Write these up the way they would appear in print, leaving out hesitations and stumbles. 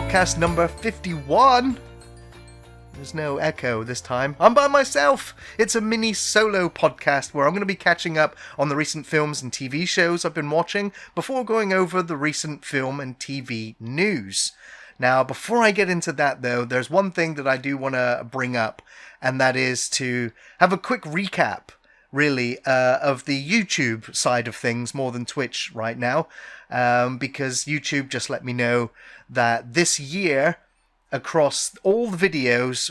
podcast number 51. There's no echo this time. I'm by myself. It's a mini solo podcast where I'm going to be catching up on the recent films and TV shows I've been watching before going over the recent film and TV news. Now, before I get into that though, there's one thing that I do want to bring up, and that is to have a quick recap, really, of the YouTube side of things more than Twitch right now, because YouTube just let me know that this year, across all the videos,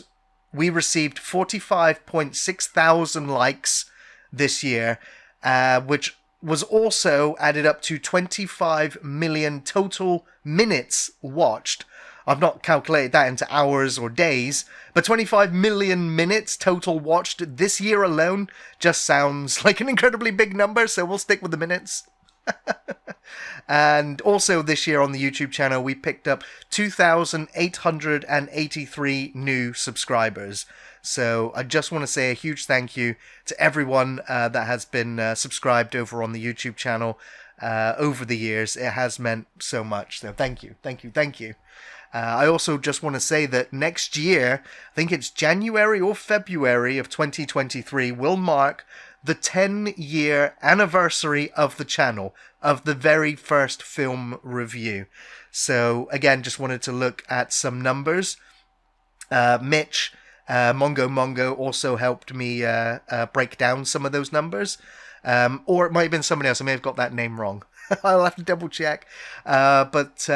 we received 45.6 thousand likes this year, which was also added up to 25 million total minutes watched. I've not calculated that into hours or days, but 25 million minutes total watched this year alone just sounds like an incredibly big number, so we'll stick with the minutes. And also this year on the YouTube channel, we picked up 2,883 new subscribers. So I just want to say a huge thank you to everyone that has been subscribed over on the YouTube channel over the years. It has meant so much. So thank you, thank you, thank you. I also just want to say that next year, I think it's January or February of 2023, will mark the 10-year anniversary of the channel, of the very first film review. So again, just wanted to look at some numbers. Mitch, Mongo also helped me break down some of those numbers. Or it might have been somebody else. I may have got that name wrong. I'll have to double check. But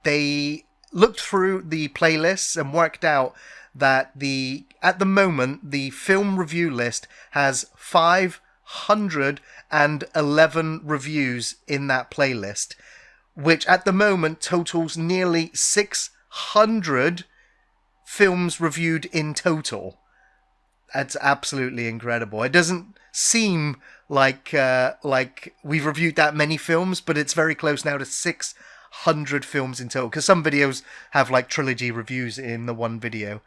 they looked through the playlists and worked out that at the moment, the film review list has 511 reviews in that playlist, which at the moment totals nearly 600 films reviewed in total. That's absolutely incredible. It doesn't seem like we've reviewed that many films, but it's very close now to 600 films in total, because some videos have like trilogy reviews in the one video.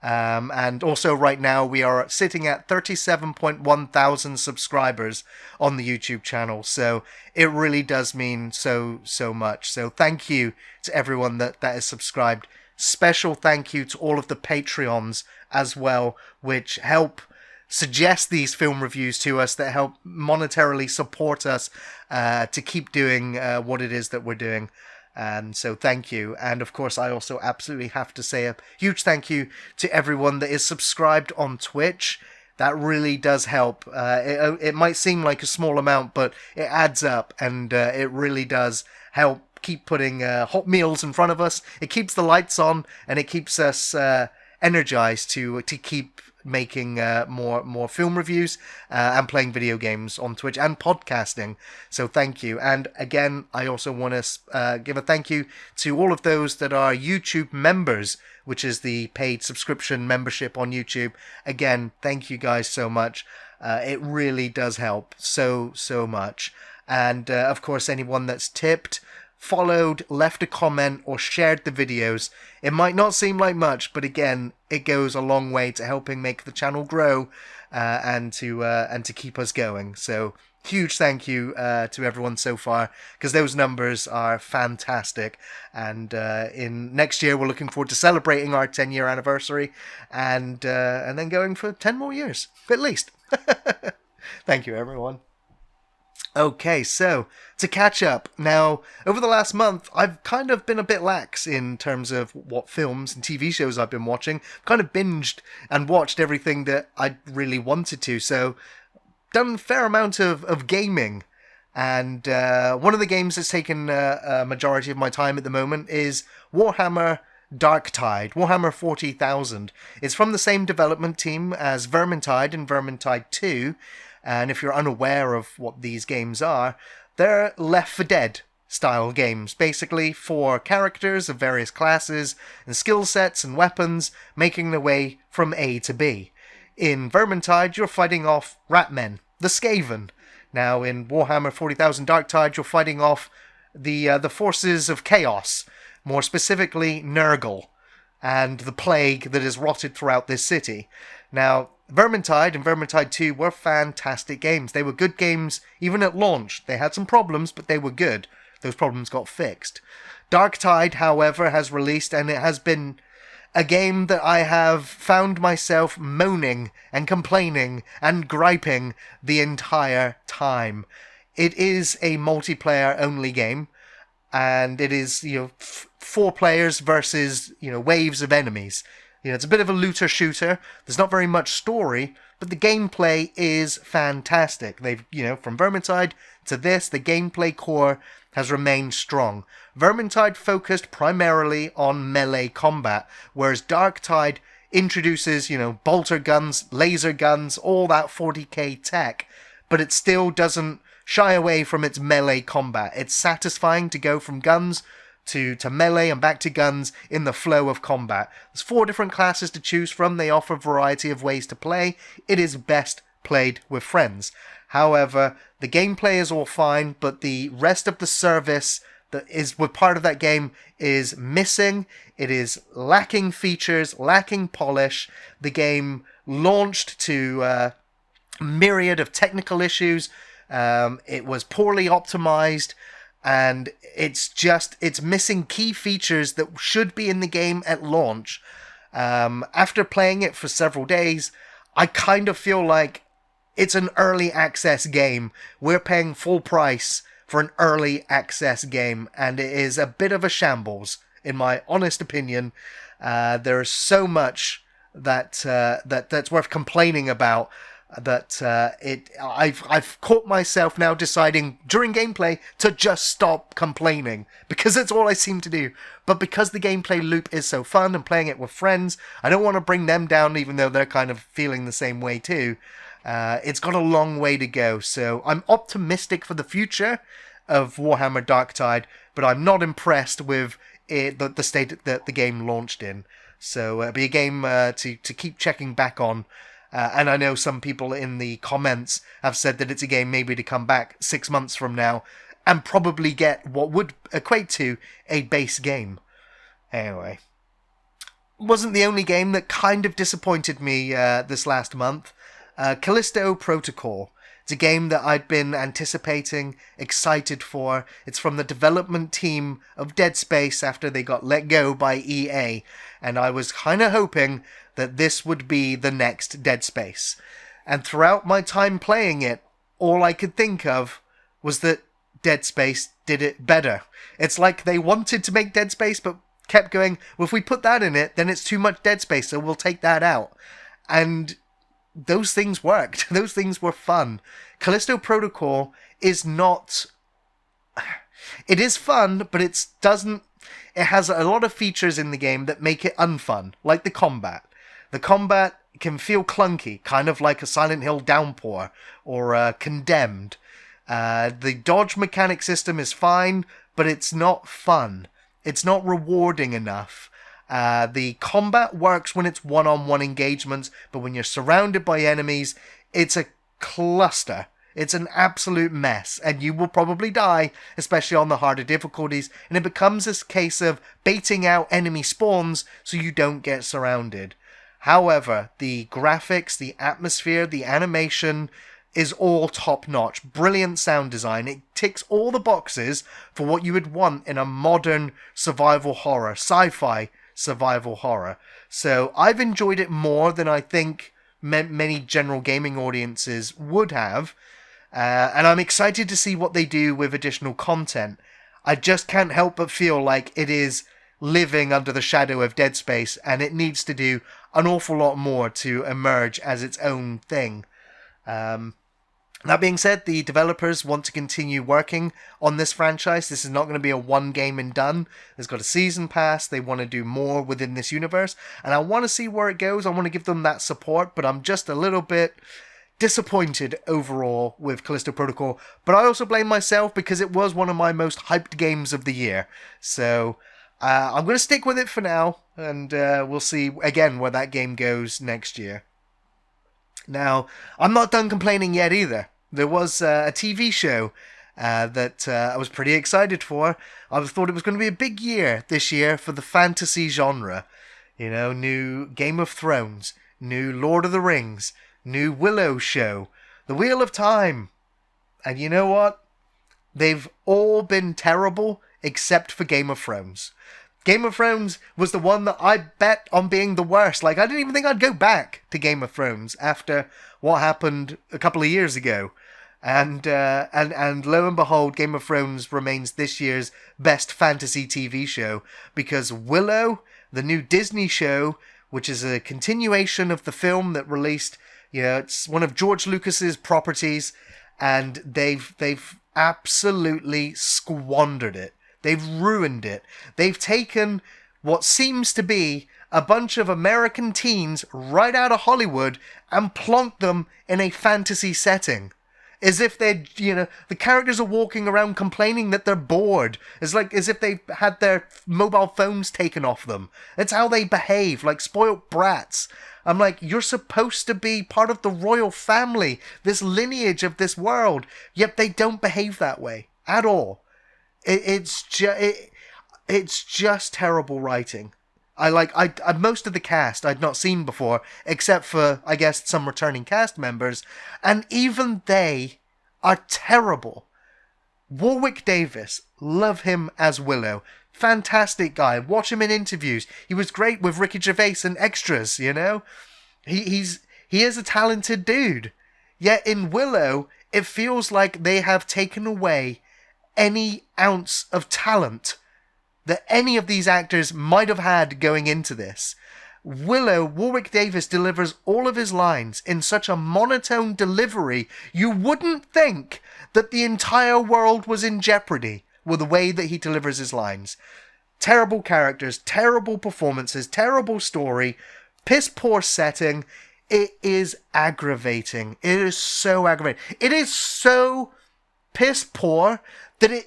And also right now we are sitting at 37.1 thousand subscribers on the YouTube channel. So it really does mean so much. So thank you to everyone that is subscribed. Special thank you to all of the Patreons as well, which help suggest these film reviews to us, that help monetarily support us to keep doing what it is that we're doing. And so thank you. And of course, I also absolutely have to say a huge thank you to everyone that is subscribed on Twitch. That really does help. It might seem like a small amount, but it adds up, and it really does help keep putting hot meals in front of us. It keeps the lights on, and it keeps us energized to keep making more film reviews and playing video games on Twitch and podcasting. So thank you. And again, I also want to give a thank you to all of those that are YouTube members, which is the paid subscription membership on YouTube. Again, thank you guys so much. It really does help so much. And of course, anyone that's tipped, followed, left a comment, or shared the videos. It might not seem like much, but again, it goes a long way to helping make the channel grow and to keep us going. So huge thank you to everyone so far, because those numbers are fantastic. And in next year, we're looking forward to celebrating our 10-year anniversary, and then going for 10 more years at least. Thank you, everyone. Okay, so to catch up, now, over the last month, I've kind of been a bit lax in terms of what films and TV shows I've been watching. Kind of binged and watched everything that I really wanted to, so done a fair amount of gaming. And one of the games that's taken a majority of my time at the moment is Warhammer Darktide, Warhammer 40,000. It's from the same development team as Vermintide and Vermintide 2, and if you're unaware of what these games are, they're Left 4 Dead style games, basically for characters of various classes and skill sets and weapons making their way from A to B. In Vermintide, you're fighting off Ratmen, the Skaven. Now in Warhammer 40,000 Darktide, you're fighting off the forces of chaos, more specifically Nurgle, and the plague that has rotted throughout this city. Now, Vermintide and Vermintide 2 were fantastic games. They were good games even at launch. They had some problems, but they were good. those problems got fixed. Darktide, however, has released, and it has been a game that I have found myself moaning and complaining and griping the entire time. It is a multiplayer only game, and it is, 4 players versus, waves of enemies. It's a bit of a looter shooter. There's not very much story, but the gameplay is fantastic. They've, from Vermintide to this, the gameplay core has remained strong. Vermintide focused primarily on melee combat, whereas Darktide introduces, bolter guns, laser guns, all that 40k tech, but it still doesn't shy away from its melee combat. It's satisfying to go from guns to melee and back to guns in the flow of combat. There's 4 different classes to choose from. They offer a variety of ways to play. It is best played with friends. However, the gameplay is all fine, but the rest of the service that is with part of that game is missing. It is lacking features, lacking polish. The game launched to a myriad of technical issues. It was poorly optimized, and it's missing key features that should be in the game at launch. After playing it for several days, I kind of feel like it's an early access game. We're paying full price for an early access game, and it is a bit of a shambles, in my honest opinion. There is so much that's worth complaining about. I've caught myself now deciding during gameplay to just stop complaining, because that's all I seem to do. But because the gameplay loop is so fun and playing it with friends, I don't want to bring them down, even though they're kind of feeling the same way too. It's got a long way to go, so I'm optimistic for the future of Warhammer Darktide, but I'm not impressed with the state that the game launched in. So it'll be a game to keep checking back on. And I know some people in the comments have said that it's a game maybe to come back 6 months from now and probably get what would equate to a base game. Anyway, wasn't the only game that kind of disappointed me this last month. Callisto Protocol. It's a game that I'd been anticipating, excited for. It's from the development team of Dead Space after they got let go by EA, and I was kind of hoping that this would be the next Dead Space. And throughout my time playing it, all I could think of was that Dead Space did it better. It's like they wanted to make Dead Space, but kept going, well, if we put that in it, then it's too much Dead Space, so we'll take that out. And those things worked. Those things were fun. Callisto Protocol is not... It is fun, but it has a lot of features in the game that make it unfun, like the combat. The combat can feel clunky, kind of like a Silent Hill Downpour or Condemned. The dodge mechanic system is fine, but it's not fun. It's not rewarding enough. The combat works when it's one-on-one engagements, but when you're surrounded by enemies, it's a cluster. It's an absolute mess, and you will probably die, especially on the harder difficulties, and it becomes this case of baiting out enemy spawns so you don't get surrounded. However, the graphics, the atmosphere, the animation is all top-notch. Brilliant sound design. It ticks all the boxes for what you would want in a modern survival horror, sci-fi survival horror. So I've enjoyed it more than I think many general gaming audiences would have. And I'm excited to see what they do with additional content. I just can't help but feel like it is living under the shadow of Dead Space, and it needs to do an awful lot more to emerge as its own thing. That being said, the developers want to continue working on this franchise. This is not going to be a one game and done. There's got a season pass. They want to do more within this universe, and I want to see where it goes. I want to give them that support, but I'm just a little bit disappointed overall with Callisto Protocol. But I also blame myself because it was one of my most hyped games of the year. So I'm going to stick with it for now, and we'll see again where that game goes next year. Now, I'm not done complaining yet either. There was a TV show that I was pretty excited for. I thought it was going to be a big year this year for the fantasy genre. You know, new Game of Thrones, new Lord of the Rings, new Willow show, The Wheel of Time. And you know what? They've all been terrible except for Game of Thrones. Game of Thrones was the one that I bet on being the worst. Like, I didn't even think I'd go back to Game of Thrones after what happened a couple of years ago. And lo and behold, Game of Thrones remains this year's best fantasy TV show, because Willow, the new Disney show, which is a continuation of the film that released, it's one of George Lucas's properties, and they've absolutely squandered it. They've ruined it. They've taken what seems to be a bunch of American teens right out of Hollywood and plonked them in a fantasy setting. As if they'd, the characters are walking around complaining that they're bored. It's like as if they had their mobile phones taken off them. It's how they behave, like spoiled brats. I'm like, you're supposed to be part of the royal family, this lineage of this world, yet they don't behave that way at all. It's just terrible writing. I most of the cast I'd not seen before, except for, I guess, some returning cast members, and even they are terrible. Warwick Davis, love him as Willow. Fantastic guy. Watch him in interviews. He was great with Ricky Gervais and Extras, He is a talented dude. Yet in Willow, it feels like they have taken away any ounce of talent that any of these actors might have had going into this. Warwick Davis delivers all of his lines in such a monotone delivery, you wouldn't think that the entire world was in jeopardy with the way that he delivers his lines. Terrible characters, terrible performances, terrible story, piss poor setting. It is aggravating. It is so aggravating. It is so piss poor that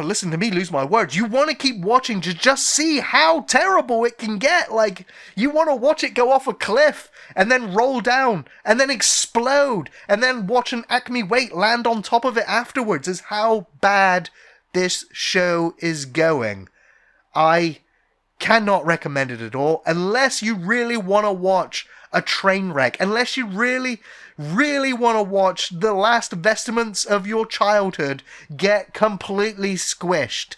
listen to me lose my words. You want to keep watching to just see how terrible it can get. Like, you want to watch it go off a cliff and then roll down and then explode and then watch an Acme weight land on top of it afterwards, is how bad this show is going. I cannot recommend it at all unless you really want to watch a train wreck, unless you really want to watch the last vestments of your childhood get completely squished.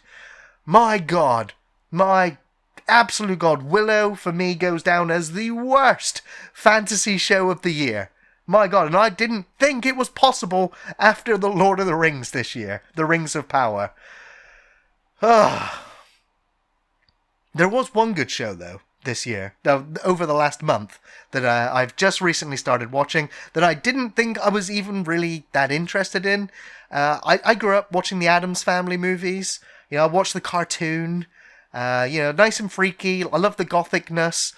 My God, my absolute God, Willow for me goes down as the worst fantasy show of the year. My God, and I didn't think it was possible after The Lord of the Rings this year, The Rings of Power. There was one good show, though, this year, over the last month, that I've just recently started watching, that I didn't think I was even really that interested in. I grew up watching the Addams Family movies. I watched the cartoon. Nice and freaky. I love the gothicness.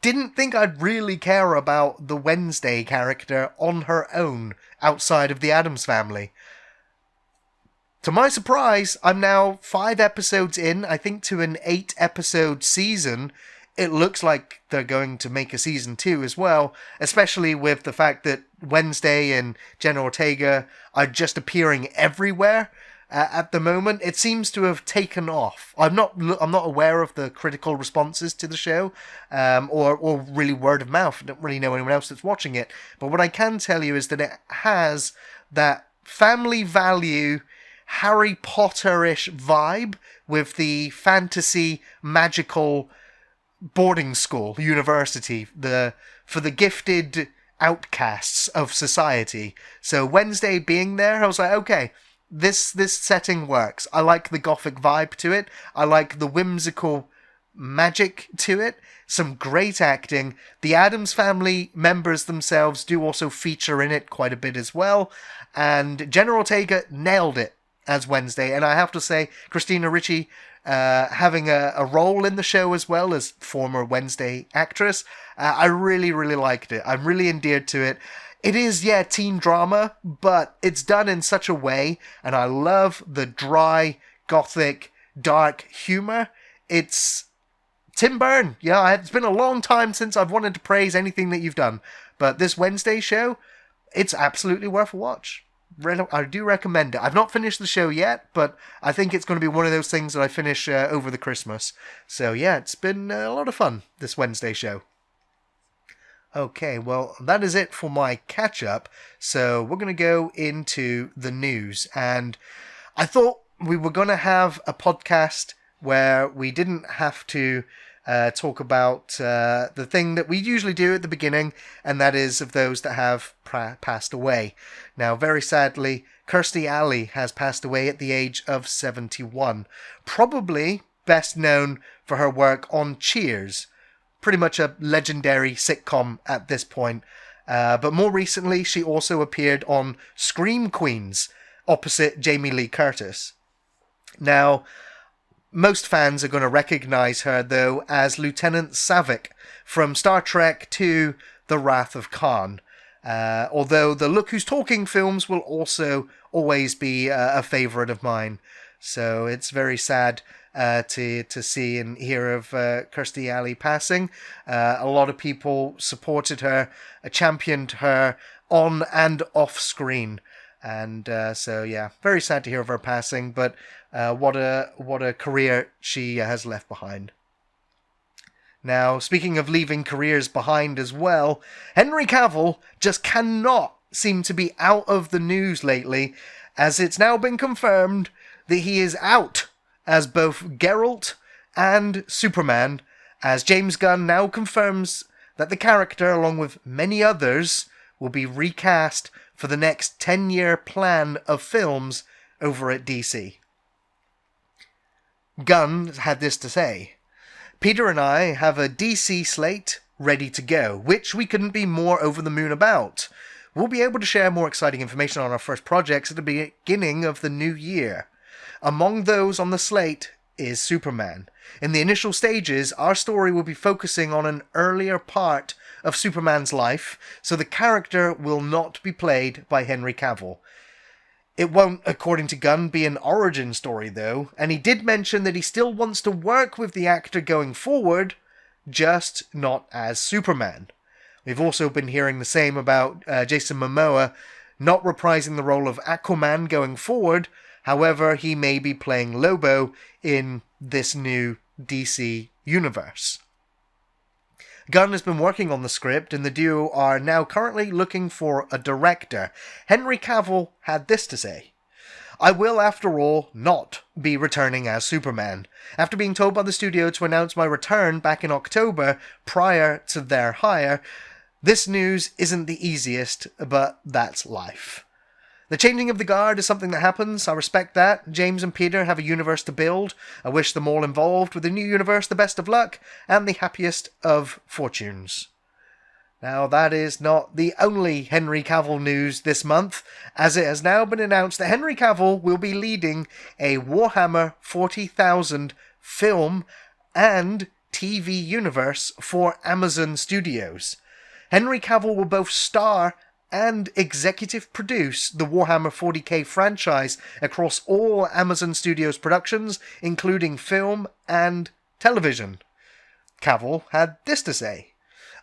Didn't think I'd really care about the Wednesday character on her own outside of the Addams Family. To my surprise, I'm now 5 episodes in, I think, to an 8-episode season. It looks like they're going to make a season 2 as well, especially with the fact that Wednesday and Jenna Ortega are just appearing everywhere at the moment. It seems to have taken off. I'm not aware of the critical responses to the show, or really word of mouth. I don't really know anyone else that's watching it. But what I can tell you is that it has that family value, Harry Potter-ish vibe with the fantasy magical boarding school, university, for the gifted outcasts of society. So Wednesday being there, I was like, okay, this setting works. I like the gothic vibe to it. I like the whimsical magic to it. Some great acting. The Addams Family members themselves do also feature in it quite a bit as well. And Jenna Ortega nailed it as Wednesday, and I have to say, Christina Ricci having a role in the show as well as former Wednesday actress, I really, really liked it. I'm really endeared to it. It is, teen drama, but it's done in such a way, and I love the dry, gothic, dark humor. It's Tim Burton. It's been a long time since I've wanted to praise anything that you've done, but this Wednesday show, it's absolutely worth a watch. I do recommend it. I've not finished the show yet, but I think it's going to be one of those things that I finish over the Christmas. So it's been a lot of fun, this Wednesday show. Okay, well, that is it for my catch-up. So we're going to go into the news. And I thought we were going to have a podcast where we didn't have to talk about the thing that we usually do at the beginning, and that is of those that have passed away. Now, very sadly, Kirstie Alley has passed away at the age of 71. Probably best known for her work on Cheers. Pretty much a legendary sitcom at this point. But more recently, she also appeared on Scream Queens opposite Jamie Lee Curtis. Now, most fans are going to recognize her, though, as Lieutenant Saavik from Star Trek II: The Wrath of Khan. Although the Look Who's Talking films will also always be a favorite of mine. So it's very sad to see and hear of Kirstie Alley passing. A lot of people supported her, championed her on and off screen. And so, yeah, very sad to hear of her passing, but what a career she has left behind. Now, speaking of leaving careers behind as well, Henry Cavill just cannot seem to be out of the news lately, as it's now been confirmed that he is out as both Geralt and Superman, as James Gunn now confirms that the character, along with many others, will be recast for the next 10-year plan of films over at DC. Gunn had this to say: "Peter and I have a DC slate ready to go, which we couldn't be more over the moon about. We'll be able to share more exciting information on our first projects at the beginning of the new year. Among those on the slate is Superman. In the initial stages, our story will be focusing on an earlier part of Superman's life, so the character will not be played by Henry Cavill. It won't, according to Gunn, be an origin story, though, and he did mention that he still wants to work with the actor going forward, just not as Superman. We've also been hearing the same about Jason Momoa not reprising the role of Aquaman going forward. However, he may be playing Lobo in this new DC universe." Gunn has been working on the script, and the duo are now currently looking for a director. Henry Cavill had this to say: "I will, after all, not be returning as Superman. After being told by the studio to announce my return back in October prior to their hire, this news isn't the easiest, but that's life. The changing of the guard is something that happens. I respect that. James and Peter have a universe to build. I wish them all involved with the new universe the best of luck and the happiest of fortunes." Now, that is not the only Henry Cavill news this month, as it has now been announced that Henry Cavill will be leading a Warhammer 40,000 film and TV universe for Amazon Studios. Henry Cavill will both star and executive produce the Warhammer 40k franchise across all Amazon Studios productions, including film and television. Cavill had this to say: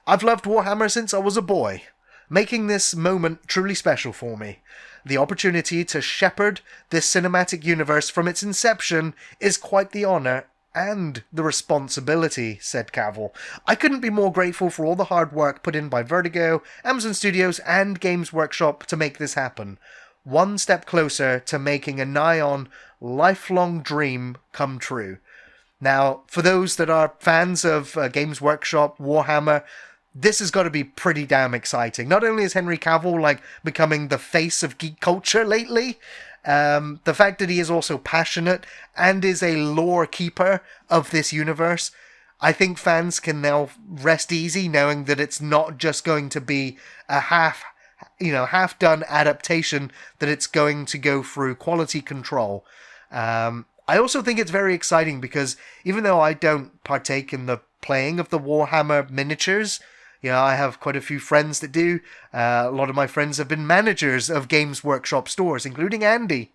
"I've loved Warhammer since I was a boy, making this moment truly special for me. The opportunity to shepherd this cinematic universe from its inception is quite the honour and the responsibility," said Cavill. "I couldn't be more grateful for all the hard work put in by Vertigo, Amazon Studios, and Games Workshop to make this happen. One step closer to making a nigh-on, lifelong dream come true." Now, for those that are fans of Games Workshop, Warhammer, this has got to be pretty damn exciting. Not only is Henry Cavill becoming the face of geek culture lately, the fact that he is also passionate and is a lore keeper of this universe, I think fans can now rest easy knowing that it's not just going to be a half-done adaptation, that it's going to go through quality control. I also think it's very exciting because even though I don't partake in the playing of the Warhammer miniatures, I have quite a few friends that do. A lot of my friends have been managers of Games Workshop stores, including Andy.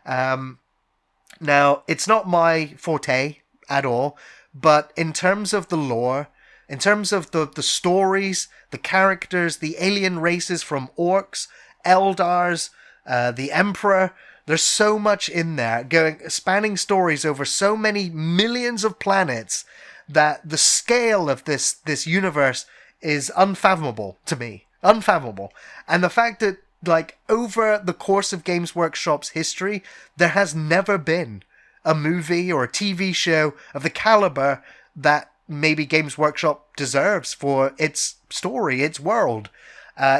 Now, it's not my forte at all, but in terms of the lore, in terms of the stories, the characters, the alien races from orcs, Eldars, the Emperor, there's so much in there, spanning stories over so many millions of planets, that the scale of this universe is unfathomable to me. Unfathomable. And the fact that, like, over the course of Games Workshop's history, there has never been a movie or a TV show of the caliber that maybe Games Workshop deserves for its story, its world,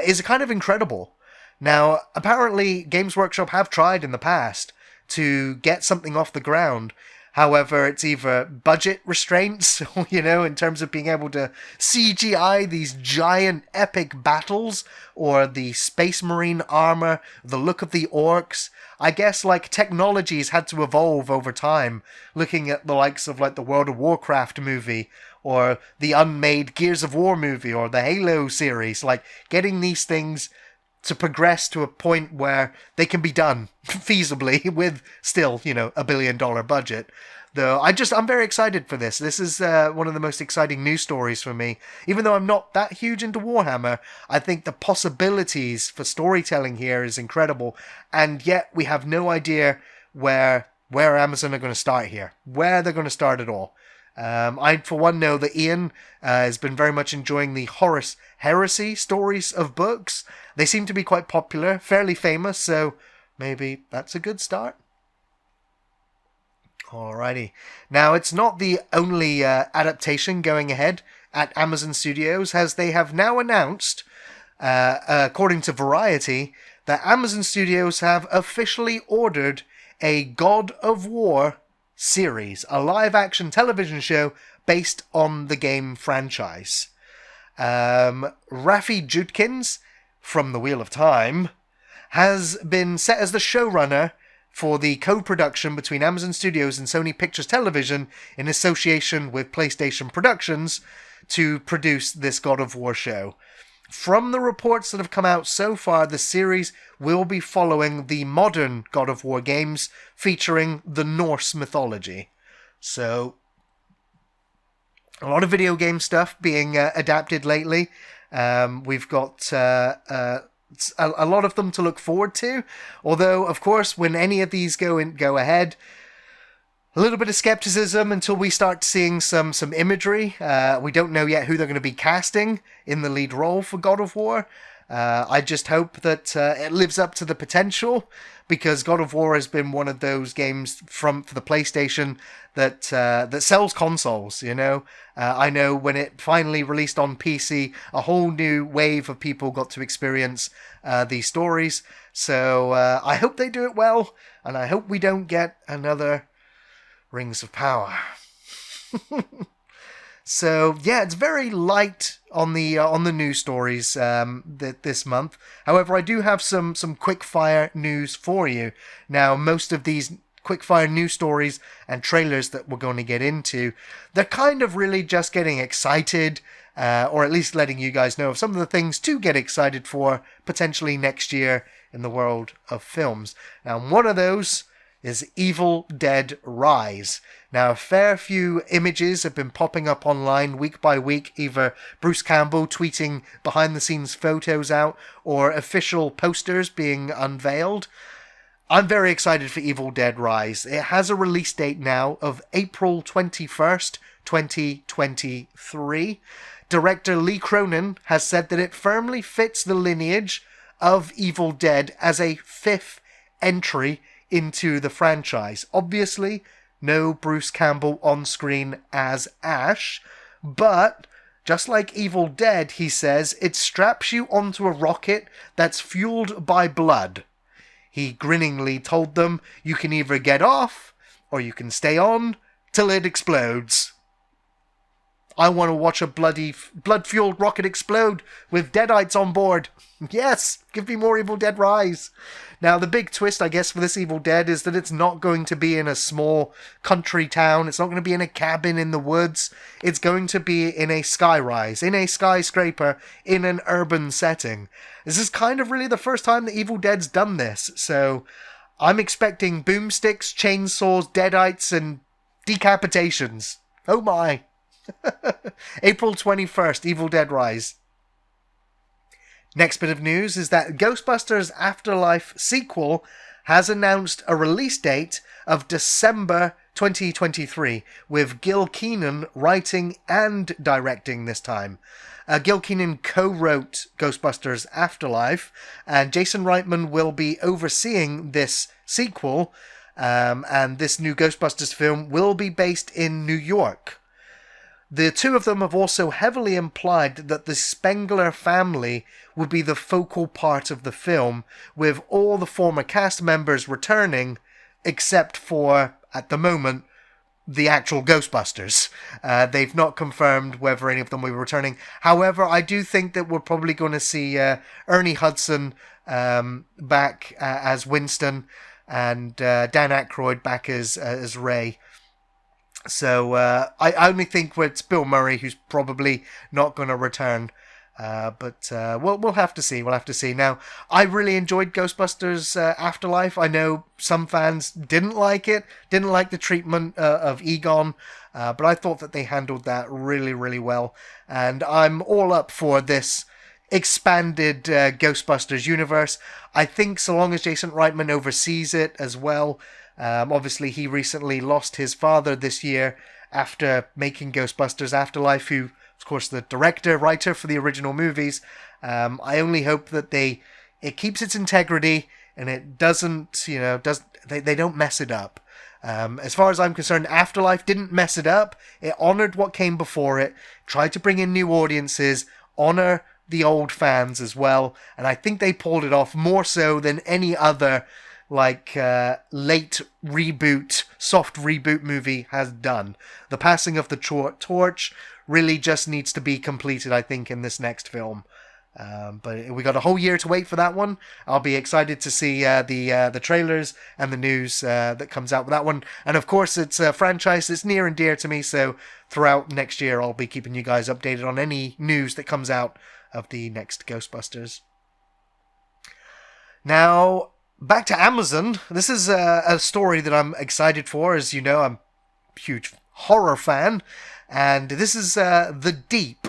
is kind of incredible. Now, apparently, Games Workshop have tried in the past to get something off the ground. However, it's either budget restraints, in terms of being able to CGI these giant epic battles, or the Space Marine armor, the look of the orcs. I guess, like, technologies had to evolve over time, looking at the likes of, like, the World of Warcraft movie, or the unmade Gears of War movie, or the Halo series. Like, getting these things to progress to a point where they can be done feasibly with still, $1 billion budget. Though I'm very excited for this. This is one of the most exciting news stories for me. Even though I'm not that huge into Warhammer, I think the possibilities for storytelling here is incredible. And yet we have no idea where Amazon are going to start here, where they're going to start at all. I, for one, know that Ian has been very much enjoying the Horus Heresy stories of books. They seem to be quite popular, fairly famous, so maybe that's a good start. Alrighty. Now, it's not the only adaptation going ahead at Amazon Studios, as they have now announced, according to Variety, that Amazon Studios have officially ordered a God of War series, a live-action television show based on the game franchise. Rafi Judkins, from The Wheel of Time, has been set as the showrunner for the co-production between Amazon Studios and Sony Pictures Television in association with PlayStation Productions to produce this God of War show. From the reports that have come out so far, the series will be following the modern God of War games featuring the Norse mythology. So, a lot of video game stuff being adapted lately. We've got a lot of them to look forward to. Although, of course, when any of these go ahead, a little bit of skepticism until we start seeing some imagery. We don't know yet who they're going to be casting in the lead role for God of War. I just hope that it lives up to the potential, because God of War has been one of those games for the PlayStation that sells consoles. I know when it finally released on PC, a whole new wave of people got to experience these stories. So I hope they do it well, and I hope we don't get another Rings of Power. So yeah, it's very light on the news stories this month. However, I do have some quickfire news for you. Now, most of these quickfire news stories and trailers that we're going to get into, they're kind of really just getting excited, or at least letting you guys know of some of the things to get excited for potentially next year in the world of films. Now, one of those is Evil Dead Rise. Now, a fair few images have been popping up online week by week, either Bruce Campbell tweeting behind-the-scenes photos out, or official posters being unveiled. I'm very excited for Evil Dead Rise. It has a release date now of April 21st, 2023. Director Lee Cronin has said that it firmly fits the lineage of Evil Dead as a fifth entry into the franchise. Obviously, no Bruce Campbell on screen as Ash, but just like Evil Dead, he says, it straps you onto a rocket that's fueled by blood. He grinningly told them, you can either get off, or you can stay on till it explodes. I want to watch a blood-fueled rocket explode with Deadites on board. Yes, give me more Evil Dead Rise. Now, the big twist, I guess, for this Evil Dead is that it's not going to be in a small country town. It's not going to be in a cabin in the woods. It's going to be in a skyrise, in a skyscraper, in an urban setting. This is kind of really the first time that Evil Dead's done this, so I'm expecting boomsticks, chainsaws, Deadites, and decapitations. Oh my. April 21st, Evil Dead Rise. Next bit of news is that Ghostbusters Afterlife sequel has announced a release date of December 2023, with Gil Kenan writing and directing this time. Gil Kenan co-wrote Ghostbusters Afterlife, and Jason Reitman will be overseeing this sequel, and this new Ghostbusters film will be based in New York. The two of them have also heavily implied that the Spengler family would be the focal part of the film, with all the former cast members returning, except for, at the moment, the actual Ghostbusters. They've not confirmed whether any of them will be returning. However, I do think that we're probably going to see Ernie Hudson back as Winston, and Dan Aykroyd back as Ray. So I only think it's Bill Murray who's probably not going to return. But we'll have to see. We'll have to see. Now, I really enjoyed Ghostbusters Afterlife. I know some fans didn't like it, didn't like the treatment of Egon, but I thought that they handled that really, really well. And I'm all up for this expanded Ghostbusters universe. I think so long as Jason Reitman oversees it as well. Obviously, he recently lost his father this year after making Ghostbusters Afterlife, who, of course, the director, writer for the original movies. I only hope that it keeps its integrity and it doesn't, they don't mess it up. As far as I'm concerned, Afterlife didn't mess it up. It honored what came before it, tried to bring in new audiences, honor the old fans as well, and I think they pulled it off more so than any other late reboot, soft reboot movie has done. The passing of the torch really just needs to be completed, I think, in this next film. But we got a whole year to wait for that one. I'll be excited to see the trailers and the news that comes out with that one. And of course, it's a franchise that's near and dear to me, so throughout next year I'll be keeping you guys updated on any news that comes out of the next Ghostbusters. Now, back to Amazon. This is a story that I'm excited for. As you know, I'm a huge horror fan. And this is The Deep.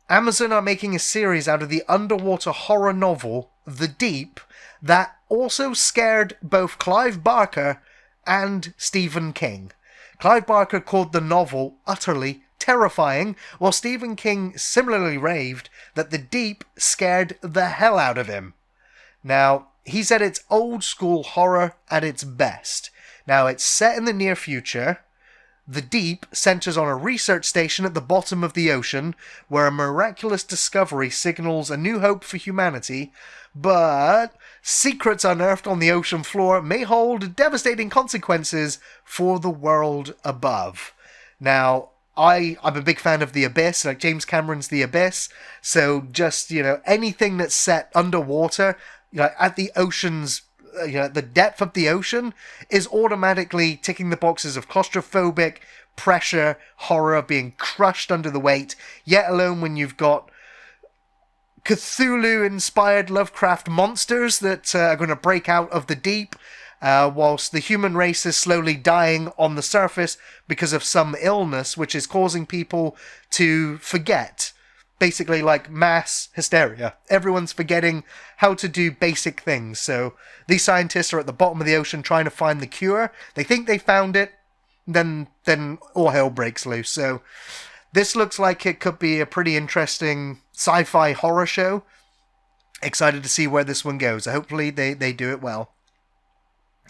Amazon are making a series out of the underwater horror novel, The Deep, that also scared both Clive Barker and Stephen King. Clive Barker called the novel utterly terrifying, while Stephen King similarly raved that The Deep scared the hell out of him. Now, he said it's old school horror at its best. Now, it's set in the near future. The Deep centers on a research station at the bottom of the ocean, where a miraculous discovery signals a new hope for humanity, but secrets unearthed on the ocean floor may hold devastating consequences for the world above. Now, I'm a big fan of The Abyss, like James Cameron's The Abyss, so just, anything that's set underwater, at the ocean's, the depth of the ocean, is automatically ticking the boxes of claustrophobic, pressure, horror, being crushed under the weight, yet alone when you've got Cthulhu-inspired Lovecraft monsters that are going to break out of the deep, whilst the human race is slowly dying on the surface because of some illness which is causing people to forget. Basically like mass hysteria. Everyone's forgetting how to do basic things. So these scientists are at the bottom of the ocean trying to find the cure. They think they found it, then all hell breaks loose. So this looks like it could be a pretty interesting sci-fi horror show. Excited to see where this one goes. Hopefully they do it well.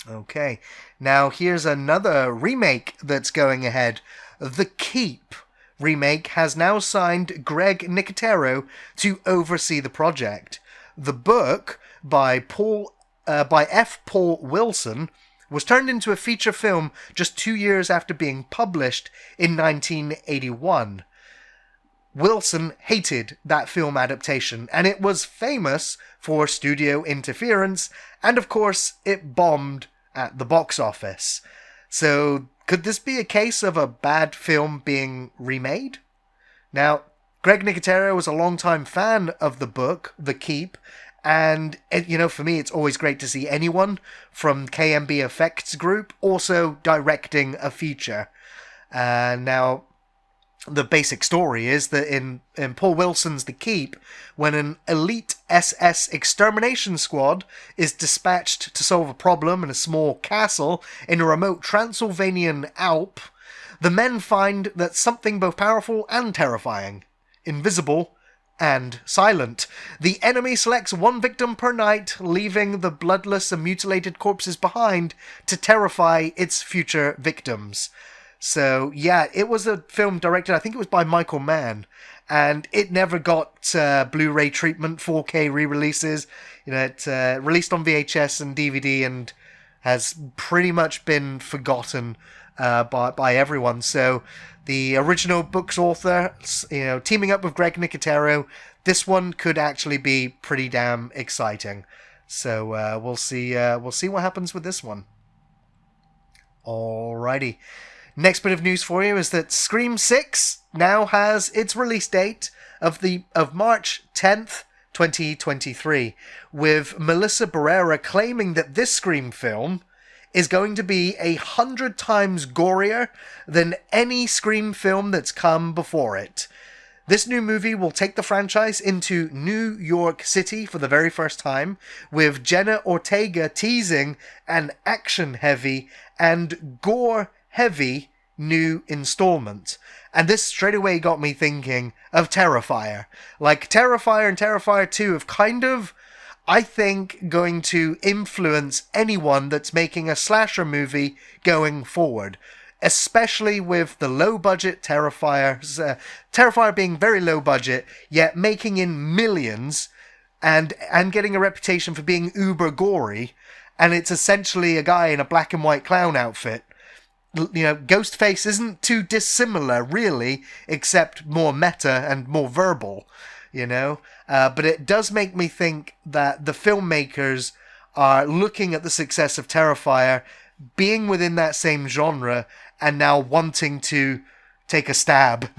Okay, now here's another remake that's going ahead. The Keep remake has now signed Greg Nicotero to oversee the project. The book by F. Paul Wilson was turned into a feature film just 2 years after being published in 1981. Wilson hated that film adaptation, and it was famous for studio interference, and of course, it bombed at the box office. So, could this be a case of a bad film being remade? Now, Greg Nicotero was a longtime fan of the book, The Keep, and, for me, it's always great to see anyone from KMB Effects Group also directing a feature. Now, the basic story is that in Paul Wilson's The Keep, when an elite SS Extermination Squad is dispatched to solve a problem in a small castle in a remote Transylvanian Alp, the men find that something both powerful and terrifying, invisible and silent. The enemy selects one victim per night, leaving the bloodless and mutilated corpses behind to terrify its future victims. So, yeah, it was a film directed, I think it was by Michael Mann, and it never got Blu-ray treatment, 4K re-releases. You know, it released on VHS and DVD and has pretty much been forgotten by everyone. So the original book's author, teaming up with Greg Nicotero, this one could actually be pretty damn exciting. So we'll see what happens with this one. Alrighty. Next bit of news for you is that Scream 6 now has its release date of March 10th, 2023, with Melissa Barrera claiming that this Scream film is going to be 100 times gorier than any Scream film that's come before it. This new movie will take the franchise into New York City for the very first time, with Jenna Ortega teasing an action-heavy and gore-heavy new installment. And this straight away got me thinking of Terrifier. Like, Terrifier and Terrifier 2 have kind of, I think, going to influence anyone that's making a slasher movie going forward. Especially with the low-budget Terrifier. Terrifier being very low-budget, yet making in millions, and getting a reputation for being uber gory. And it's essentially a guy in a black and white clown outfit. You know, Ghostface isn't too dissimilar, really, except more meta and more verbal, you know? But it does make me think that the filmmakers are looking at the success of Terrifier, being within that same genre, and now wanting to take a stab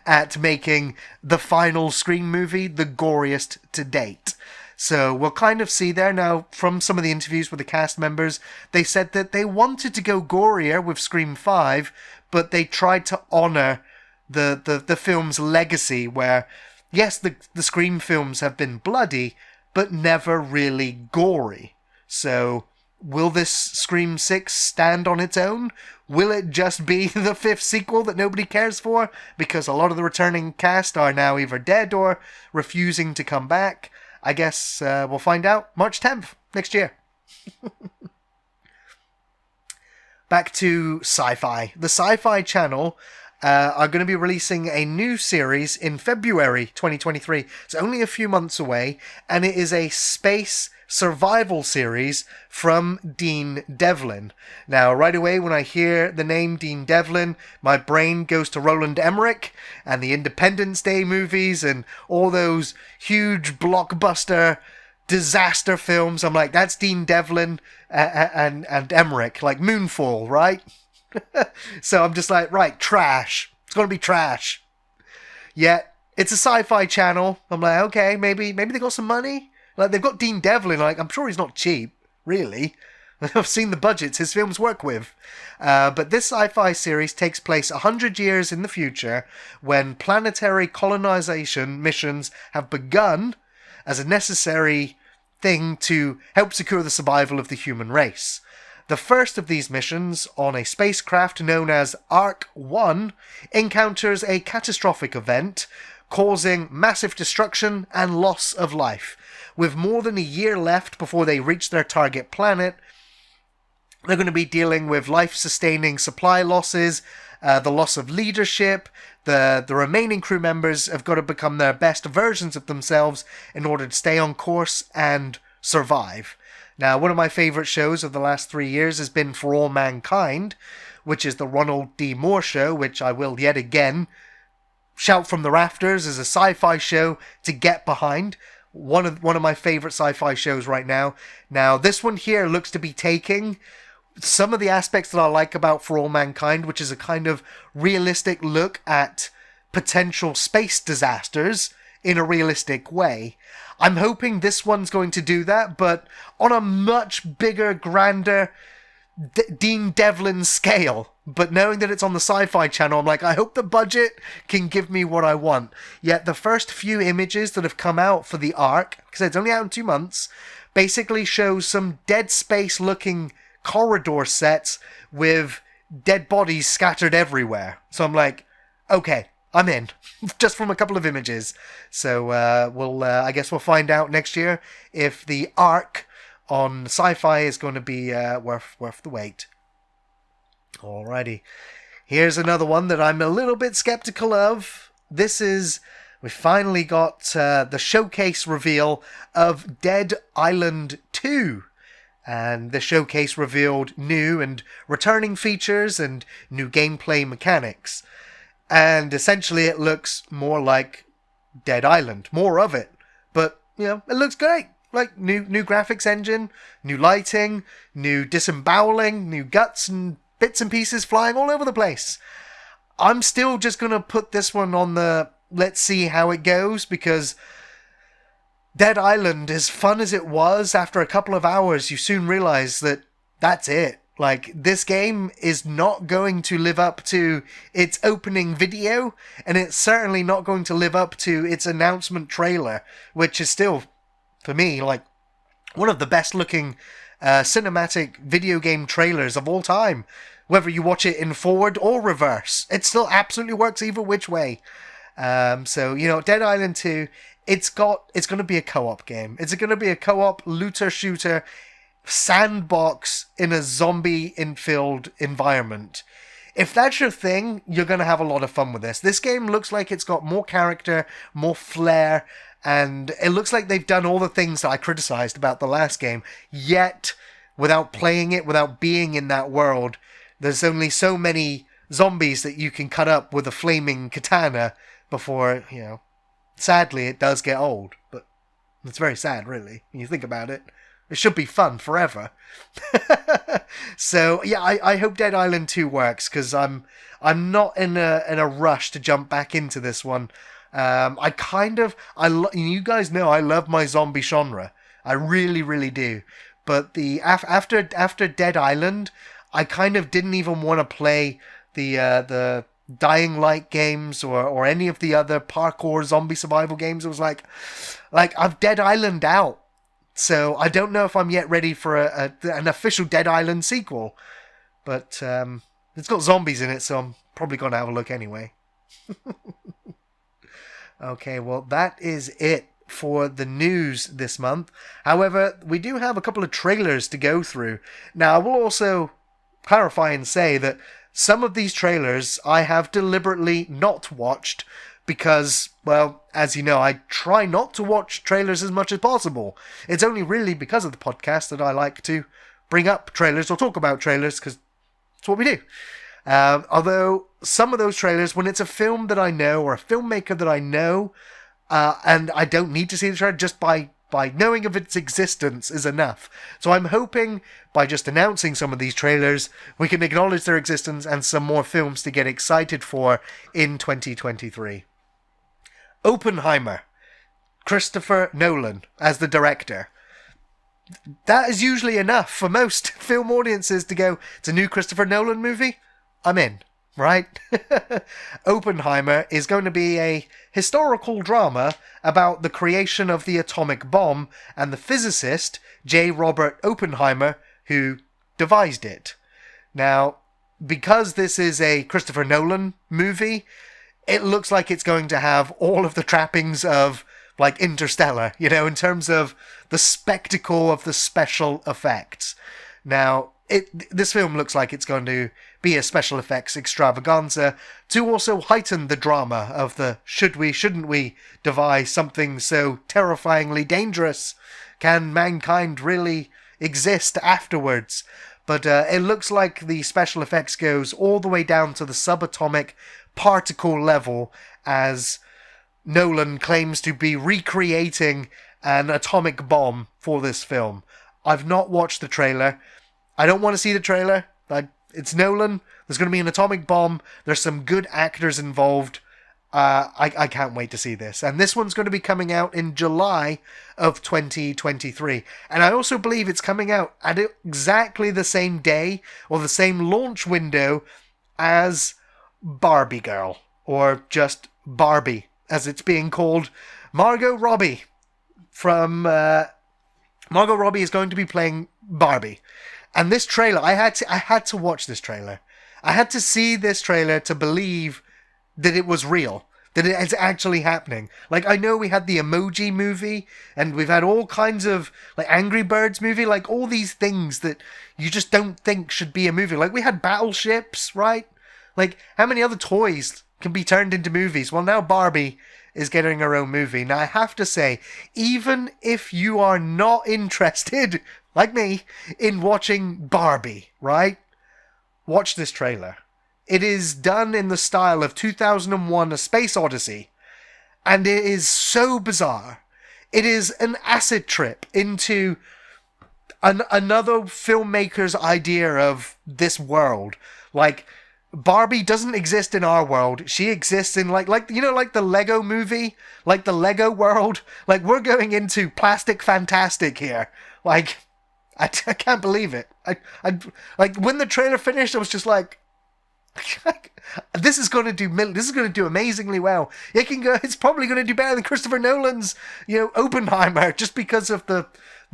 at making the final Scream movie the goriest to date. So we'll kind of see there now from some of the interviews with the cast members, they said that they wanted to go gorier with Scream 5, but they tried to honour the film's legacy where, yes, the Scream films have been bloody, but never really gory. So will this Scream 6 stand on its own? Will it just be the fifth sequel that nobody cares for? Because a lot of the returning cast are now either dead or refusing to come back. I guess we'll find out March 10th next year. Back to Sci-Fi. The Sci-Fi Channel are going to be releasing a new series in February 2023. It's only a few months away, and it is a space survival series from Dean Devlin. Now, right away, when I hear the name Dean Devlin, my brain goes to Roland Emmerich and the Independence Day movies and all those huge blockbuster disaster films. I'm like, that's Dean Devlin and Emmerich, like Moonfall, right? So I'm just like, right, trash. It's going to be trash. Yet, it's a Sci-Fi Channel. I'm like, okay, maybe they got some money. Like, they've got Dean Devlin, like, I'm sure he's not cheap, really. I've seen the budgets his films work with. But this sci-fi series takes place 100 years in the future when planetary colonization missions have begun as a necessary thing to help secure the survival of the human race. The first of these missions, on a spacecraft known as Ark-1, encounters a catastrophic event, causing massive destruction and loss of life. With more than a year left before they reach their target planet, they're going to be dealing with life-sustaining supply losses, the loss of leadership. The remaining crew members have got to become their best versions of themselves in order to stay on course and survive. Now, one of my favourite shows of the last 3 years has been For All Mankind, which is the Ronald D. Moore show, which I will yet again shout from the rafters as a sci-fi show to get behind. One of my favourite sci-fi shows right now. Now, this one here looks to be taking some of the aspects that I like about For All Mankind, which is a kind of realistic look at potential space disasters in a realistic way. I'm hoping this one's going to do that, but on a much bigger, grander Dean Devlin scale. But knowing that it's on the Sci-Fi Channel, I'm like, I hope the budget can give me what I want. Yet the first few images that have come out for the Ark, because it's only out in 2 months, basically shows some Dead Space-looking corridor sets with dead bodies scattered everywhere. So I'm like, okay, I'm in, just from a couple of images. So I guess we'll find out next year if the Ark on Sci-Fi is going to be worth the wait. Alrighty, here's another one that I'm a little bit skeptical of. We finally got the showcase reveal of Dead Island 2. And the showcase revealed new and returning features and new gameplay mechanics. And essentially it looks more like Dead Island, more of it. But, it looks great. Like new graphics engine, new lighting, new disemboweling, new guts and bits and pieces flying all over the place. I'm still just going to put this one on the let's see how it goes, because Dead Island, as fun as it was, after a couple of hours, you soon realize that that's it. Like, this game is not going to live up to its opening video, and it's certainly not going to live up to its announcement trailer, which is still, for me, like, one of the best looking cinematic video game trailers of all time. Whether you watch it in forward or reverse, it still absolutely works either which way. So, Dead Island 2, it's going to be a co-op game. It's going to be a co-op looter-shooter sandbox in a zombie-infilled environment. If that's your thing, you're going to have a lot of fun with this. This game looks like it's got more character, more flair, and it looks like they've done all the things that I criticized about the last game, yet, without playing it, without being in that world, there's only so many zombies that you can cut up with a flaming katana before, sadly, it does get old. But it's very sad, really, when you think about it. It should be fun forever. So, yeah, I hope Dead Island 2 works, because I'm not in a rush to jump back into this one. You guys know I love my zombie genre. I really, really do. But after Dead Island, I kind of didn't even want to play the Dying Light games or any of the other parkour zombie survival games. It was like I've Dead Island out. So I don't know if I'm yet ready for an official Dead Island sequel. But it's got zombies in it, so I'm probably going to have a look anyway. Okay, well, that is it for the news this month. However, we do have a couple of trailers to go through. Now, I will also clarify and say that some of these trailers I have deliberately not watched because, well, as you know, I try not to watch trailers as much as possible. It's only really because of the podcast that I like to bring up trailers or talk about trailers, because it's what we do. Although some of those trailers, when it's a film that I know or a filmmaker that I know, and I don't need to see the trailer, just by knowing of its existence is enough. So I'm hoping by just announcing some of these trailers, we can acknowledge their existence and some more films to get excited for in 2023. Oppenheimer. Christopher Nolan as the director. That is usually enough for most film audiences to go, it's a new Christopher Nolan movie? I'm in, right? Oppenheimer is going to be a historical drama about the creation of the atomic bomb and the physicist J. Robert Oppenheimer who devised it. Now, because this is a Christopher Nolan movie, it looks like it's going to have all of the trappings of, like, Interstellar, in terms of the spectacle of the special effects. Now, this film looks like it's going to be a special effects extravaganza to also heighten the drama of the should we, shouldn't we devise something so terrifyingly dangerous? Can mankind really exist afterwards? But it looks like the special effects goes all the way down to the subatomic particle level as Nolan claims to be recreating an atomic bomb for this film. I've not watched the trailer. I don't want to see the trailer. It's Nolan. There's going to be an atomic bomb. There's some good actors involved. I can't wait to see this. And this one's going to be coming out in July of 2023. And I also believe it's coming out at exactly the same day or the same launch window as Barbie Girl, or just Barbie, as it's being called. Margot Robbie is going to be playing Barbie. And this trailer, I had to watch this trailer. I had to see this trailer to believe that it was real, that it's actually happening. Like, I know we had the Emoji Movie, and we've had all kinds of, like, Angry Birds movie, like, all these things that you just don't think should be a movie. Like, we had Battleships, right? Like, how many other toys can be turned into movies? Well, now Barbie is getting her own movie. Now, I have to say, even if you are not interested, like me, in watching Barbie, right? Watch this trailer. It is done in the style of 2001: A Space Odyssey, and it is so bizarre. It is an acid trip into another filmmaker's idea of this world. Like, Barbie doesn't exist in our world. She exists in like the Lego movie, like the Lego world. Like, we're going into plastic fantastic here. Like, I can't believe it. I like, when the trailer finished, I was just like, this is going to do amazingly well. It's probably going to do better than Christopher Nolan's, Oppenheimer, just because of the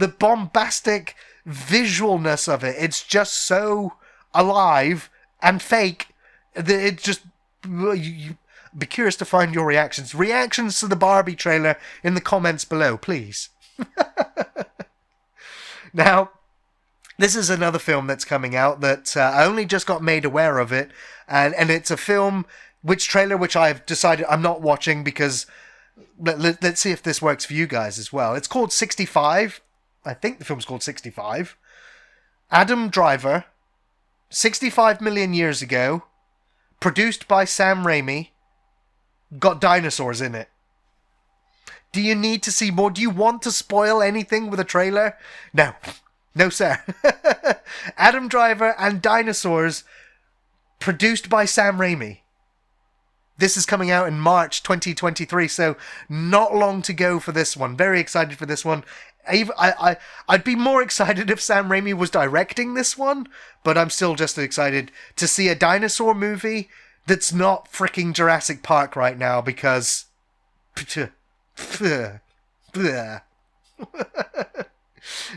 bombastic visualness of it. It's just so alive and fake that it just, you be curious to find your reactions to the Barbie trailer in the comments below, please. Now, this is another film that's coming out that I only just got made aware of it, and it's a film which I've decided I'm not watching because let's see if this works for you guys as well. It's called 65. I think the film's called 65. Adam Driver, 65 million years ago, produced by Sam Raimi, got dinosaurs in it. Do you need to see more? Do you want to spoil anything with a trailer? No. No, sir. Adam Driver and dinosaurs, produced by Sam Raimi. This is coming out in March 2023, so not long to go for this one. Very excited for this one. I'd be more excited if Sam Raimi was directing this one, but I'm still just excited to see a dinosaur movie that's not freaking Jurassic Park right now, because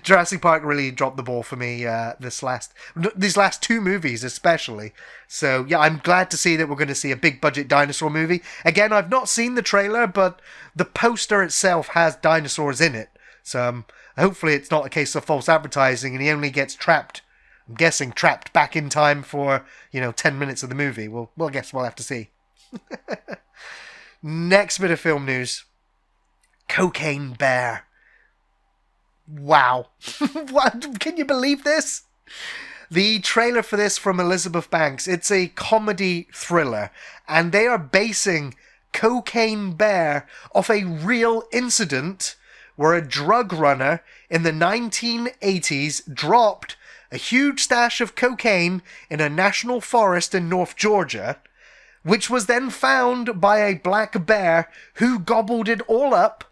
Jurassic Park really dropped the ball for me these last two movies especially. So yeah, I'm glad to see that we're going to see a big budget dinosaur movie. Again, I've not seen the trailer, but the poster itself has dinosaurs in it. So hopefully it's not a case of false advertising and he only gets trapped. I'm guessing trapped back in time for 10 minutes of the movie. Well, I guess we'll have to see. Next bit of film news. Cocaine Bear. Wow. What? Can you believe this? The trailer for this from Elizabeth Banks. It's a comedy thriller, and they are basing Cocaine Bear off a real incident where a drug runner in the 1980s dropped a huge stash of cocaine in a national forest in North Georgia, which was then found by a black bear who gobbled it all up.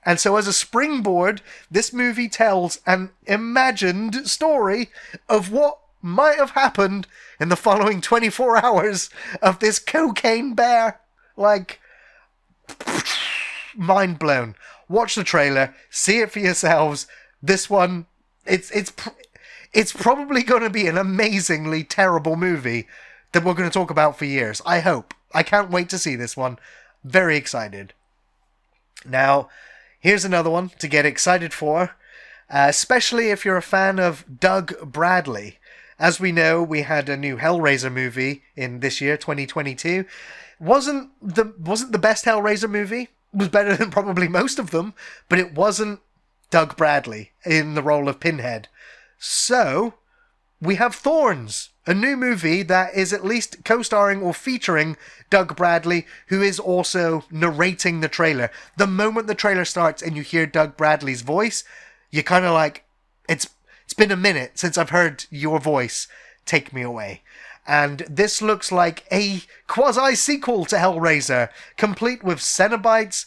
And so as a springboard, this movie tells an imagined story of what might have happened in the following 24 hours of this cocaine bear. Like, mind blown. Watch the trailer, see it for yourselves. This one, it's probably going to be an amazingly terrible movie that we're going to talk about for years. I hope. I can't wait to see this one. Very excited. Now, here's another one to get excited for, especially if you're a fan of Doug Bradley. As we know, we had a new Hellraiser movie in this year, 2022. Wasn't the best Hellraiser movie. It was better than probably most of them, but it wasn't Doug Bradley in the role of Pinhead. So, we have Thorns, a new movie that is at least co-starring or featuring Doug Bradley, who is also narrating the trailer. The moment the trailer starts and you hear Doug Bradley's voice, you're kind of like, it's been a minute since I've heard your voice. Take me away. And this looks like a quasi-sequel to Hellraiser, complete with Cenobites,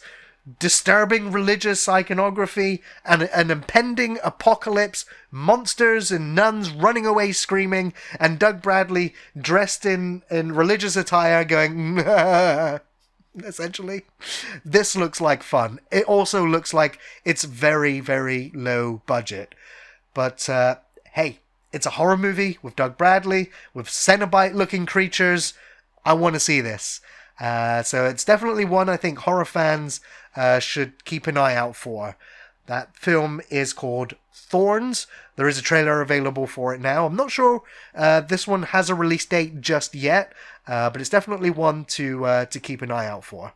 disturbing religious iconography, and an impending apocalypse, monsters and nuns running away screaming, and Doug Bradley dressed in religious attire going, essentially. This looks like fun. It also looks like it's very, very low budget. But, hey, it's a horror movie with Doug Bradley, with Cenobite-looking creatures. I want to see this. So it's definitely one I think horror fans should keep an eye out for. That film is called Thorns. There is a trailer available for it now. I'm not sure this one has a release date just yet, but it's definitely one to keep an eye out for.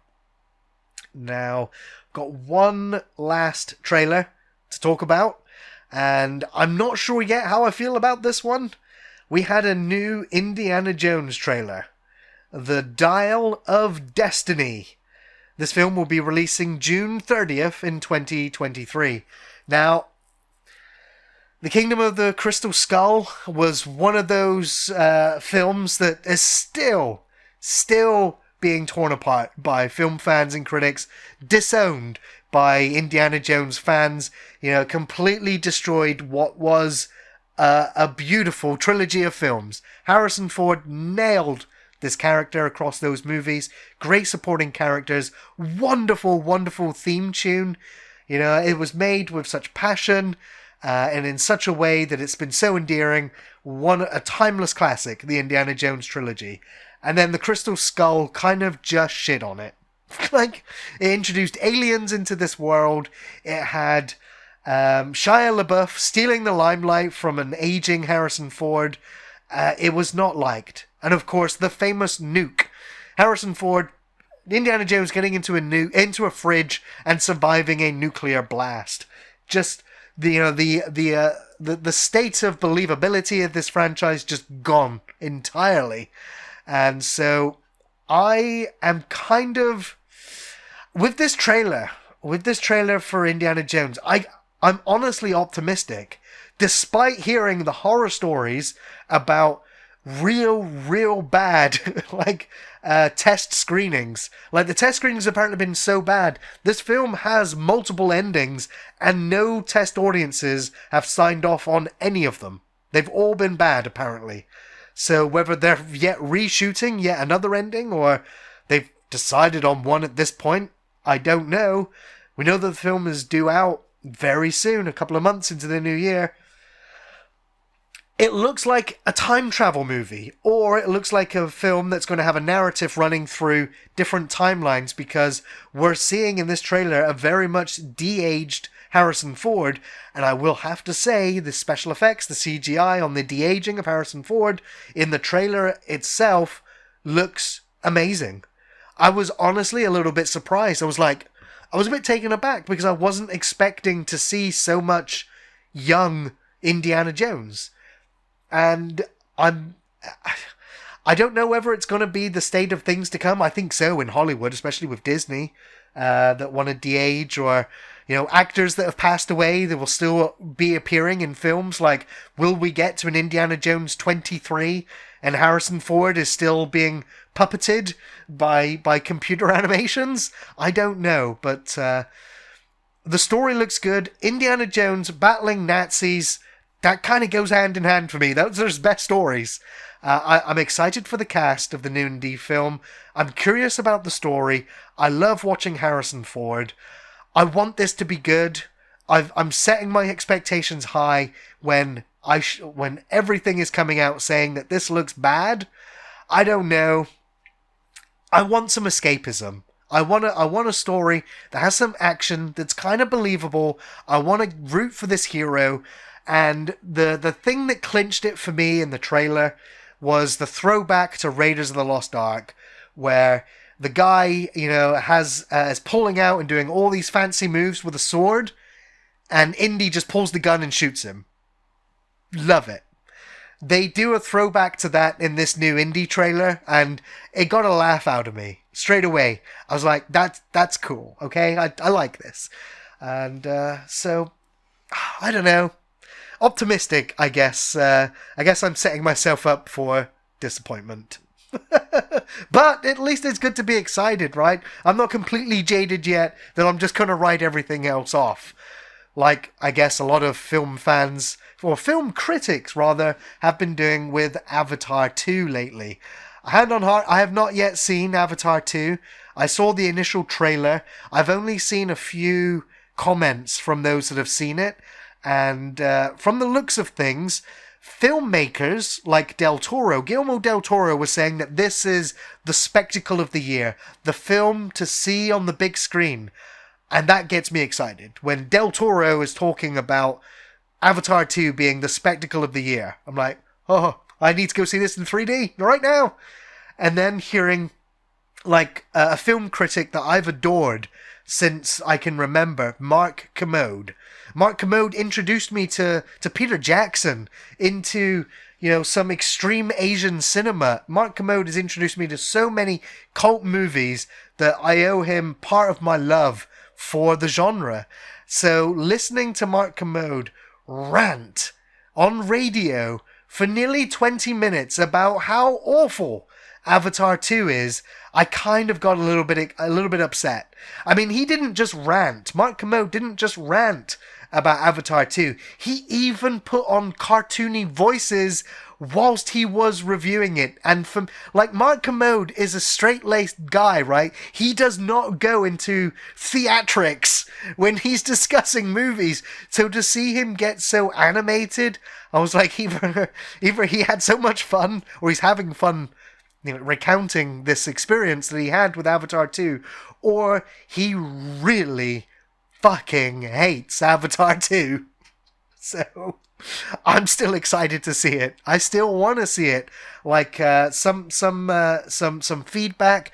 Now, got one last trailer to talk about, and I'm not sure yet how I feel about this one. We had a new Indiana Jones trailer, The Dial of Destiny. This film will be releasing June 30th in 2023. Now, The Kingdom of the Crystal Skull was one of those films that is still being torn apart by film fans and critics, disowned by Indiana Jones fans, completely destroyed what was a beautiful trilogy of films. Harrison Ford nailed this character across those movies. Great supporting characters. Wonderful, wonderful theme tune. It was made with such passion and in such a way that it's been so endearing. A timeless classic, the Indiana Jones trilogy. And then the Crystal Skull kind of just shit on it. It introduced aliens into this world. It had Shia LaBeouf stealing the limelight from an aging Harrison Ford. It was not liked. And of course, the famous nuke. Harrison Ford, Indiana Jones getting into a fridge and surviving a nuclear blast. Just the state of believability of this franchise just gone entirely. And so I am kind of with this trailer for Indiana Jones. I'm honestly optimistic, despite hearing the horror stories about real bad test screenings. The test screenings apparently been so bad, this film has multiple endings and no test audiences have signed off on any of them. They've all been bad, apparently. So whether they're yet reshooting yet another ending or they've decided on one at this point, I don't know. We know that the film is due out very soon, a couple of months into the new year. It looks like a time travel movie, or it looks like a film that's going to have a narrative running through different timelines, because we're seeing in this trailer a very much de-aged Harrison Ford, and I will have to say the special effects, the CGI on the de-aging of Harrison Ford in the trailer itself looks amazing. I was honestly a little bit surprised. I was a bit taken aback because I wasn't expecting to see so much young Indiana Jones. And I don't know whether it's going to be the state of things to come. I think so in Hollywood, especially with Disney, that want to de-age, or, actors that have passed away that will still be appearing in films. Will we get to an Indiana Jones 23 and Harrison Ford is still being puppeted by computer animations? I don't know, but the story looks good. Indiana Jones battling Nazis, that kind of goes hand in hand for me. Those are his best stories. I'm excited for the cast of the new Indy film. I'm curious about the story. I love watching Harrison Ford. I want this to be good. I'm setting my expectations high when everything is coming out saying that this looks bad. I don't know. I want some escapism. I want a story that has some action that's kind of believable. I want to root for this hero. And the thing that clinched it for me in the trailer was the throwback to Raiders of the Lost Ark, where the guy, is pulling out and doing all these fancy moves with a sword, and Indy just pulls the gun and shoots him. Love it. They do a throwback to that in this new Indy trailer, and it got a laugh out of me straight away. I was like, that's cool, okay? I like this. And so, I don't know. Optimistic, I guess. I guess I'm setting myself up for disappointment. But at least it's good to be excited, right? I'm not completely jaded yet that I'm just going to write everything else off. Like, I guess a lot of film fans, or film critics rather, have been doing with Avatar 2 lately. Hand on heart, I have not yet seen Avatar 2. I saw the initial trailer. I've only seen a few comments from those that have seen it. And from the looks of things, filmmakers like Guillermo del Toro was saying that this is the spectacle of the year, the film to see on the big screen. And that gets me excited. When Del Toro is talking about Avatar 2 being the spectacle of the year, I'm like, oh, I need to go see this in 3D right now. And then hearing like a film critic that I've adored since I can remember, Mark Kermode. Mark Kermode introduced me to Peter Jackson, into, you know, some extreme Asian cinema. Mark Kermode has introduced me to so many cult movies that I owe him part of my love for the genre. So listening to Mark Kermode rant on radio for nearly 20 minutes about how awful Avatar 2 is, I kind of got a little bit upset. I mean, he didn't just rant. Mark Kermode didn't just rant about Avatar 2. He even put on cartoony voices whilst he was reviewing it. And from, like, Mark Kermode is a straight-laced guy, right? He does not go into theatrics when he's discussing movies. So to see him get so animated, I was like, either he had so much fun, or he's having fun, you know, recounting this experience that he had with Avatar 2, or he really fucking hates Avatar 2. So I'm still excited to see it. I still want to see it. Like some feedback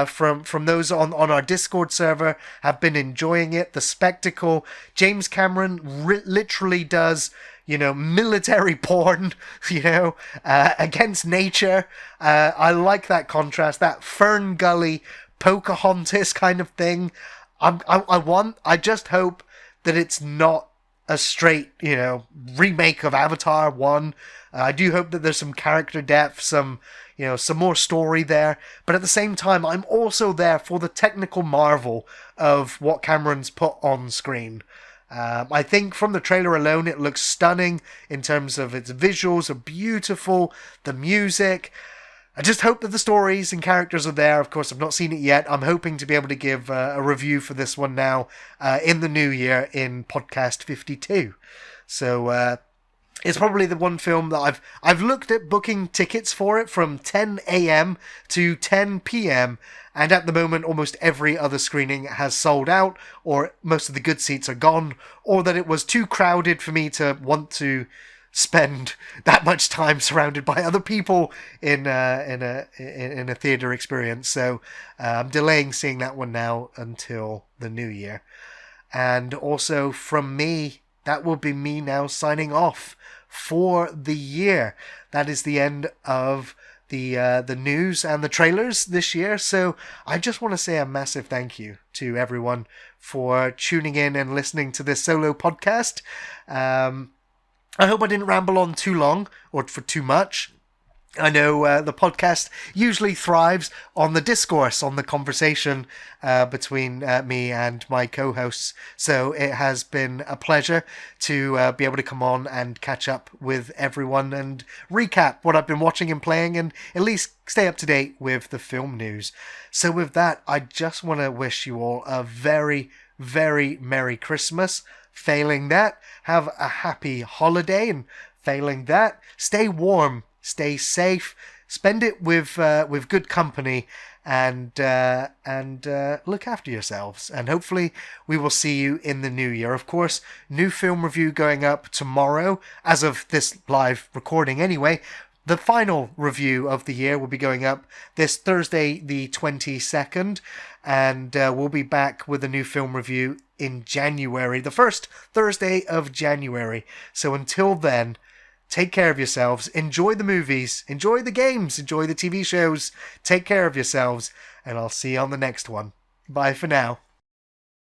from those on our Discord server have been enjoying it. The spectacle. James Cameron literally does, you know, military porn, you know, against nature. I like that contrast, that Fern Gully, Pocahontas kind of thing. I just hope that it's not a straight, you know, remake of Avatar 1. I do hope that there's some character depth, some, you know, some more story there. But at the same time, I'm also there for the technical marvel of what Cameron's put on screen. I think from the trailer alone, it looks stunning in terms of its visuals are beautiful, the music. I just hope that the stories and characters are there. Of course, I've not seen it yet. I'm hoping to be able to give a review for this one now in the new year in podcast 52. So it's probably the one film that I've looked at booking tickets for it from 10 a.m. to 10 p.m. And at the moment, almost every other screening has sold out, or most of the good seats are gone, or that it was too crowded for me to want to spend that much time surrounded by other people in a theater experience. So I'm delaying seeing that one now until the new year. And also from me, that will be me now signing off for the year. That is the end of the news and the trailers this year. So I just want to say a massive thank you to everyone for tuning in and listening to this solo podcast. I hope I didn't ramble on too long or for too much. I know the podcast usually thrives on the discourse, on the conversation between me and my co-hosts. So it has been a pleasure to be able to come on and catch up with everyone and recap what I've been watching and playing, and at least stay up to date with the film news. So with that, I just want to wish you all a very, very Merry Christmas. Failing that, have a happy holiday, and failing that, stay warm, stay safe, spend it with good company, and look after yourselves. And hopefully we will see you in the new year. Of course, new film review going up tomorrow, as of this live recording anyway. The final review of the year will be going up this Thursday, the 22nd, and we'll be back with a new film review in January, the first Thursday of January. So until then, take care of yourselves, enjoy the movies, enjoy the games, enjoy the TV shows, take care of yourselves, and I'll see you on the next one. Bye for now.